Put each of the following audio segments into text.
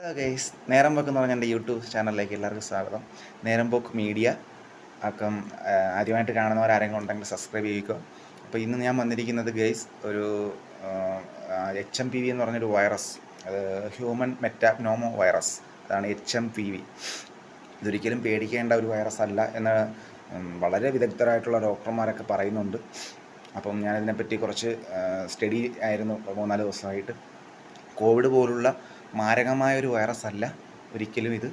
Hello guys, നേരം പോക്ക് എന്ന് പറഞ്ഞ എൻ്റെ യൂട്യൂബ് ചാനലിലേക്ക് എല്ലാവർക്കും സ്വാഗതം. നേരം പോക്ക് മീഡിയ അപ്പം ആദ്യമായിട്ട് കാണുന്നവരാരെങ്കിലും ഉണ്ടെങ്കിൽ സബ്സ്ക്രൈബ് ചെയ്യുക. അപ്പോൾ ഇന്ന് ഞാൻ വന്നിരിക്കുന്നത് ഗൈസ് ഒരു HMPV എന്ന് പറഞ്ഞൊരു വൈറസ്, അത് ഹ്യൂമൻ മെറ്റാപ്നോമോ വൈറസ്, അതാണ് HMPV. ഇതൊരിക്കലും പേടിക്കേണ്ട ഒരു വൈറസ് അല്ല എന്ന് വളരെ വിദഗ്ധരായിട്ടുള്ള ഡോക്ടർമാരൊക്കെ പറയുന്നുണ്ട്. അപ്പം ഞാനിതിനെപ്പറ്റി കുറച്ച് സ്റ്റഡി ആയിരുന്നു 3-4 ദിവസമായിട്ട്. കോവിഡ് പോലുള്ള മാരകമായൊരു വൈറസ് അല്ല ഒരിക്കലും ഇത്.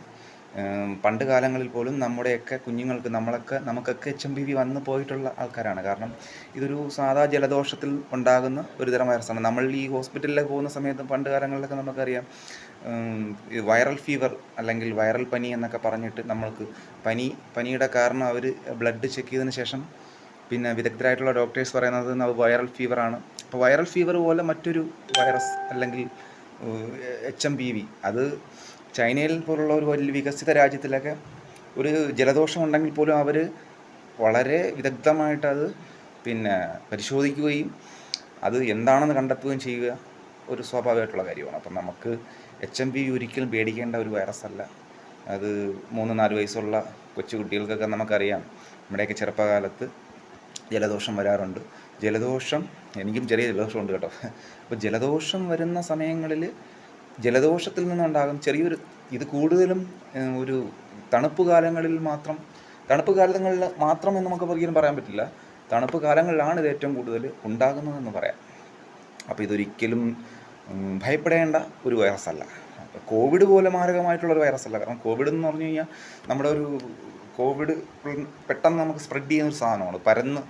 പണ്ട് കാലങ്ങളിൽ പോലും നമ്മുടെയൊക്കെ കുഞ്ഞുങ്ങൾക്ക് നമുക്കൊക്കെ HMPV വന്നു പോയിട്ടുള്ള ആൾക്കാരാണ്. കാരണം ഇതൊരു സാധാ ജലദോഷത്തിൽ ഉണ്ടാകുന്ന ഒരുതരം വൈറസാണ്. നമ്മൾ ഈ ഹോസ്പിറ്റലിൽ പോകുന്ന സമയത്ത് പണ്ട് കാലങ്ങളിലൊക്കെ നമുക്കറിയാം, വൈറൽ ഫീവർ അല്ലെങ്കിൽ വൈറൽ പനി എന്നൊക്കെ പറഞ്ഞിട്ട് നമ്മൾക്ക് പനിയുടെ കാരണം അവർ ബ്ലഡ് ചെക്ക് ചെയ്തതിന് ശേഷം പിന്നെ വിദഗ്ധരായിട്ടുള്ള ഡോക്ടേഴ്സ് പറയുന്നത് അത് വൈറൽ ഫീവറാണ്. അപ്പോൾ വൈറൽ ഫീവർ പോലെ മറ്റൊരു വൈറസ് അല്ലെങ്കിൽ HMPV അത് ചൈനയിൽ പോലുള്ള ഒരു വലിയ വികസിത രാജ്യത്തിലൊക്കെ ഒരു ജലദോഷം ഉണ്ടെങ്കിൽ പോലും അവർ വളരെ വിദഗ്ധമായിട്ട് അത് പരിശോധിക്കുകയും അത് എന്താണെന്ന് കണ്ടെത്തുകയും ചെയ്യുക ഒരു സ്വാഭാവികമായിട്ടുള്ള കാര്യമാണ്. അപ്പം നമുക്ക് HMPV ഒരിക്കലും പേടിക്കേണ്ട ഒരു വൈറസ് അല്ല. അത് 3-4 വയസ്സുള്ള കൊച്ചു കുട്ടികൾക്കൊക്കെ നമുക്കറിയാം, നമ്മുടെയൊക്കെ ചെറുപ്പകാലത്ത് ജലദോഷം വരാറുണ്ട്. എനിക്കും ചെറിയ ജലദോഷമുണ്ട് കേട്ടോ. അപ്പോൾ ജലദോഷം വരുന്ന സമയങ്ങളിൽ ജലദോഷത്തിൽ നിന്നുണ്ടാകും ചെറിയൊരു ഇത് കൂടുതലും ഒരു തണുപ്പ് കാലങ്ങളിൽ മാത്രം എന്ന് നമുക്ക് ഒരിക്കലും പറയാൻ പറ്റില്ല. തണുപ്പ് കാലങ്ങളിലാണ് ഇത് ഏറ്റവും കൂടുതൽ ഉണ്ടാകുന്നതെന്ന് പറയാം. അപ്പോൾ ഇതൊരിക്കലും ഭയപ്പെടേണ്ട ഒരു വൈറസ് അല്ല. കോവിഡ് പോലെ മാരകമായിട്ടുള്ളൊരു വൈറസ് അല്ല. കാരണം കോവിഡ് എന്ന് പറഞ്ഞു കഴിഞ്ഞാൽ നമ്മുടെ ഒരു കോവിഡ് പെട്ടെന്ന് നമുക്ക് സ്പ്രെഡ് ചെയ്യുന്ന ഒരു സാധനമാണ്, പരന്ന്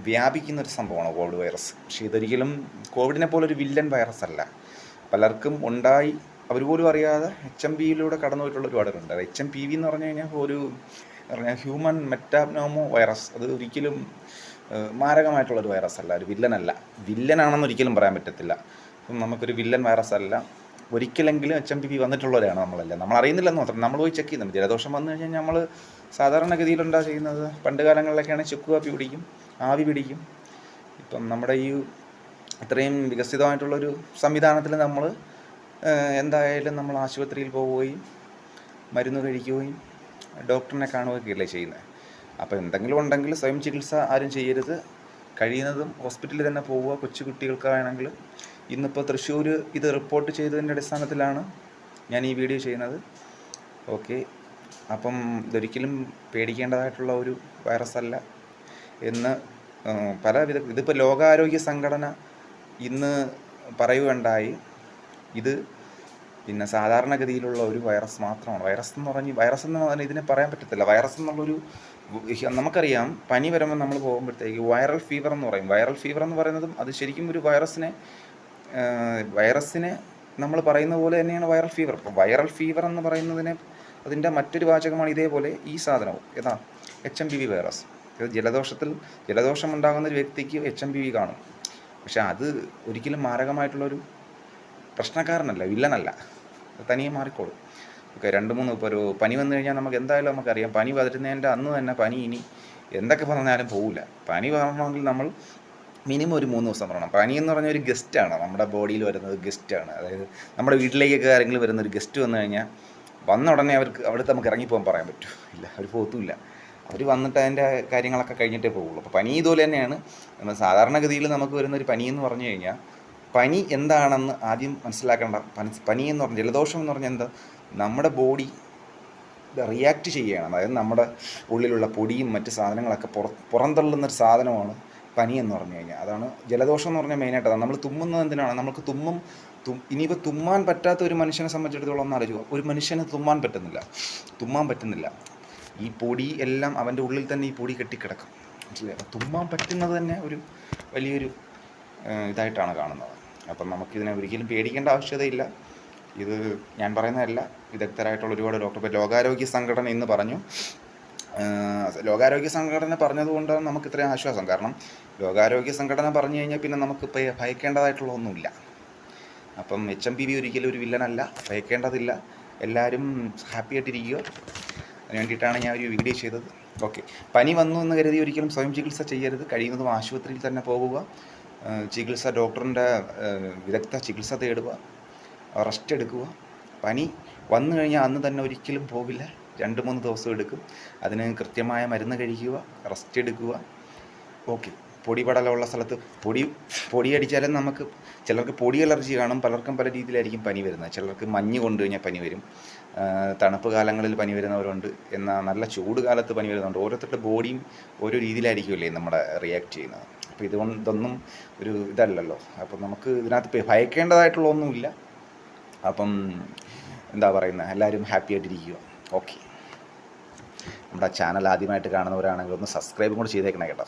വ്യാപിക്കുന്നൊരു സംഭവമാണ് കോവിഡ് വൈറസ്. പക്ഷേ ഇതൊരിക്കലും കോവിഡിനെ പോലെ ഒരു വില്ലൻ വൈറസ് അല്ല. പലർക്കും ഉണ്ടായി അവർ പോലും അറിയാതെ HMPV കടന്നു പോയിട്ടുള്ള ഒരുപാട് പേരുണ്ട്. HMPV എന്ന് പറഞ്ഞു കഴിഞ്ഞാൽ ഹ്യൂമൻ മെറ്റാപ്നോമോ വൈറസ്, അത് ഒരിക്കലും മാരകമായിട്ടുള്ളൊരു വൈറസ് അല്ല, ഒരു വില്ലനല്ല. വില്ലനാണെന്ന് ഒരിക്കലും പറയാൻ പറ്റത്തില്ല. അപ്പം നമുക്കൊരു വില്ലൻ വൈറസ് അല്ല. ഒരിക്കലെങ്കിലും HMPV വന്നിട്ടുള്ളവരാണ് നമ്മളെല്ലാം. നമ്മൾ അറിയുന്നില്ലെന്ന് മാത്രം. നമ്മൾ പോയി ചെക്ക് ചെയ്യുന്നുണ്ട്. ജലദോഷം വന്നു കഴിഞ്ഞാൽ നമ്മൾ സാധാരണഗതിയിലുണ്ടാ ചെയ്യുന്നത്, പണ്ട് കാലങ്ങളിലൊക്കെയാണ് ചുക്ക് കാപ്പി പിടിക്കും, ആവി പിടിക്കും. ഇപ്പം നമ്മുടെ ഈ ഇത്രയും വികസിതമായിട്ടുള്ളൊരു സംവിധാനത്തിൽ നമ്മൾ എന്തായാലും നമ്മൾ ആശുപത്രിയിൽ പോവുകയും മരുന്ന് കഴിക്കുകയും ഡോക്ടറിനെ കാണുകയൊക്കെയല്ലേ ചെയ്യുന്നത്. അപ്പോൾ എന്തെങ്കിലും ഉണ്ടെങ്കിൽ സ്വയം ചികിത്സ ആരും ചെയ്യരുത്. കഴിയുന്നതും ഹോസ്പിറ്റലിൽ തന്നെ പോവുക. കൊച്ചു കുട്ടികൾക്കാണെങ്കിൽ ഇന്നിപ്പോൾ തൃശ്ശൂർ ഇത് റിപ്പോർട്ട് ചെയ്തതിൻ്റെ അടിസ്ഥാനത്തിലാണ് ഞാൻ ഈ വീഡിയോ ചെയ്യുന്നത്. ഓക്കെ, അപ്പം ഇതൊരിക്കലും പേടിക്കേണ്ടതായിട്ടുള്ള ഒരു വൈറസ് അല്ല എന്ന് ഇതിപ്പോൾ ലോകാരോഗ്യ സംഘടന ഇന്ന് പറയുകയുണ്ടായി. ഇത് സാധാരണഗതിയിലുള്ള ഒരു വൈറസ് മാത്രമാണ്. വൈറസ് എന്ന് പറഞ്ഞാൽ ഇതിനെ പറയാൻ പറ്റത്തില്ല. വൈറസ് എന്നുള്ളൊരു നമുക്കറിയാം, പനി വരുമ്പോൾ നമ്മൾ പോകുമ്പോഴത്തേക്ക് വൈറൽ ഫീവർ എന്ന് പറയും. വൈറൽ ഫീവർ എന്ന് പറയുന്നതും അത് ശരിക്കും ഒരു വൈറസിനെ നമ്മൾ പറയുന്ന പോലെ തന്നെയാണ് വൈറൽ ഫീവർ. അപ്പോൾ വൈറൽ ഫീവർ എന്ന് പറയുന്നതിനെ അതിൻ്റെ മറ്റൊരു വാചകമാണ് ഇതേപോലെ ഈ സാധനവും. ഏതാ? HMPV virus. ജലദോഷം ഉണ്ടാകുന്ന ഒരു വ്യക്തിക്ക് HMPV കാണും. പക്ഷെ അത് ഒരിക്കലും മാരകമായിട്ടുള്ളൊരു പ്രശ്നക്കാരനല്ല, വില്ലനല്ല. തനിയെ മാറിക്കോളും. ഓക്കെ, 2-3 ഇപ്പോൾ ഒരു പനി വന്നു കഴിഞ്ഞാൽ നമുക്കറിയാം, പനി വരുന്നതിൻ്റെ അന്ന് തന്നെ പനി ഇനി എന്തൊക്കെ പറഞ്ഞാലും പോകില്ല. പനി വരണമെങ്കിൽ നമ്മൾ മിനിമം ഒരു 3 ദിവസം പറയണം. പനി എന്ന് പറഞ്ഞ ഒരു ഗസ്റ്റാണ്, നമ്മുടെ ബോഡിയിൽ വരുന്നത് ഗസ്റ്റാണ്. അതായത് നമ്മുടെ വീട്ടിലേക്കൊക്കെ ആരെങ്കിലും വരുന്ന ഒരു ഗസ്റ്റ് വന്നു കഴിഞ്ഞാൽ വന്ന ഉടനെ അവിടുത്തെ നമുക്ക് ഇറങ്ങിപ്പോകാൻ പറയാൻ പറ്റും? ഇല്ല, അവർ പോകത്തുമില്ല. അവർ വന്നിട്ട് അതിൻ്റെ കാര്യങ്ങളൊക്കെ കഴിഞ്ഞിട്ടേ പോകുള്ളൂ. അപ്പോൾ പനി ഇതുപോലെ തന്നെയാണ്. സാധാരണഗതിയിൽ നമുക്ക് വരുന്നൊരു പനി എന്ന് പറഞ്ഞു കഴിഞ്ഞാൽ, പനി എന്താണെന്ന് ആദ്യം മനസ്സിലാക്കേണ്ട. പനി എന്ന് പറഞ്ഞാൽ, ജലദോഷം എന്ന് പറഞ്ഞാൽ എന്താ? നമ്മുടെ ബോഡി റിയാക്ട് ചെയ്യുകയാണ്. അതായത് നമ്മുടെ ഉള്ളിലുള്ള പൊടിയും മറ്റ് സാധനങ്ങളൊക്കെ പുറന്തള്ളുന്നൊരു സാധനമാണ് പനി എന്ന് പറഞ്ഞു കഴിഞ്ഞാൽ. അതാണ് ജലദോഷം എന്ന് പറഞ്ഞാൽ മെയിനായിട്ട്. അതാണ് നമ്മൾ തുമ്മുന്നത് എന്തിനാണ്? നമുക്ക് ഇനിയിപ്പോൾ തുമ്മാൻ പറ്റാത്ത ഒരു മനുഷ്യനെ സംബന്ധിച്ചിടത്തോളം ഒന്ന് ആലോചിക്കുക. ഒരു മനുഷ്യന് തുമ്മാൻ പറ്റുന്നില്ല. ഈ പൊടി എല്ലാം അവൻ്റെ ഉള്ളിൽ തന്നെ ഈ പൊടി കെട്ടിക്കിടക്കും. മനസ്സിലായി? അപ്പം തുമ്മാൻ പറ്റുന്നത് തന്നെ ഒരു വലിയൊരു ഇതായിട്ടാണ് കാണുന്നത്. അപ്പം നമുക്കിതിനെ ഒരിക്കലും പേടിക്കേണ്ട ആവശ്യതയില്ല. ഇത് ഞാൻ പറയുന്നതല്ല, വിദഗ്ധരായിട്ടുള്ള ഒരുപാട് ഡോക്ടർ. ഇപ്പോൾ ലോകാരോഗ്യ സംഘടന ഇന്ന് പറഞ്ഞു. ലോകാരോഗ്യ സംഘടന പറഞ്ഞതുകൊണ്ടാണ് നമുക്ക് ഇത്രയും ആശ്വാസം. കാരണം ലോകാരോഗ്യ സംഘടന പറഞ്ഞു കഴിഞ്ഞാൽ പിന്നെ നമുക്ക് ഭയക്കേണ്ടതായിട്ടുള്ള ഒന്നുമില്ല. അപ്പം HMPV ഒരിക്കലും ഒരു വില്ലനല്ല, ഭയക്കേണ്ടതില്ല. എല്ലാവരും ഹാപ്പി ആയിട്ടിരിക്കുക. അതിന് വേണ്ടിയിട്ടാണ് ഞാൻ ഒരു വീഡിയോ ചെയ്തത്. ഓക്കെ, പനി വന്നു എന്ന് കരുതി ഒരിക്കലും സ്വയം ചികിത്സ ചെയ്യരുത്. കഴിയുന്നതും ആശുപത്രിയിൽ തന്നെ പോകുക. ഡോക്ടറിൻ്റെ വിദഗ്ധ ചികിത്സ തേടുക, റെസ്റ്റ് എടുക്കുക. പനി വന്നു കഴിഞ്ഞാൽ അന്ന് തന്നെ ഒരിക്കലും പോകില്ല, 2-3 ദിവസം എടുക്കും. അതിന് കൃത്യമായ മരുന്ന് കഴിക്കുക, റെസ്റ്റ് എടുക്കുക. ഓക്കെ. പൊടിപടലമുള്ള സ്ഥലത്ത് പൊടിയടിച്ചാലും നമുക്ക് ചിലർക്ക് പൊടി അലർജി കാണും, പലർക്കും പല രീതിയിലായിരിക്കും പനി വരുന്നത്. ചിലർക്ക് മഞ്ഞ് കൊണ്ടു കഴിഞ്ഞാൽ പനി വരും, തണുപ്പ് കാലങ്ങളിൽ പനി വരുന്നവരുണ്ട്, എന്നാൽ നല്ല ചൂട് കാലത്ത് പനി വരുന്നുണ്ട്. ഓരോരുത്തരുടെ ബോഡിയും ഓരോ രീതിയിലായിരിക്കുമല്ലേ നമ്മുടെ റിയാക്ട് ചെയ്യുന്നത്. അപ്പോൾ ഇതൊന്നും ഒരു ഇതല്ലല്ലോ. അപ്പം നമുക്ക് ഇതിനകത്ത് ഭയക്കേണ്ടതായിട്ടുള്ള ഒന്നുമില്ല. അപ്പം എന്താ പറയുന്നത്, എല്ലാവരും ഹാപ്പി ആയിട്ടിരിക്കുക. ഓക്കെ. നമ്മുടെ ചാനൽ ആദ്യമായിട്ട് കാണുന്നവരാണെങ്കിൽ ഒന്ന് സബ്സ്ക്രൈബും കൂടി ചെയ്തേക്കണേ കേട്ടോ.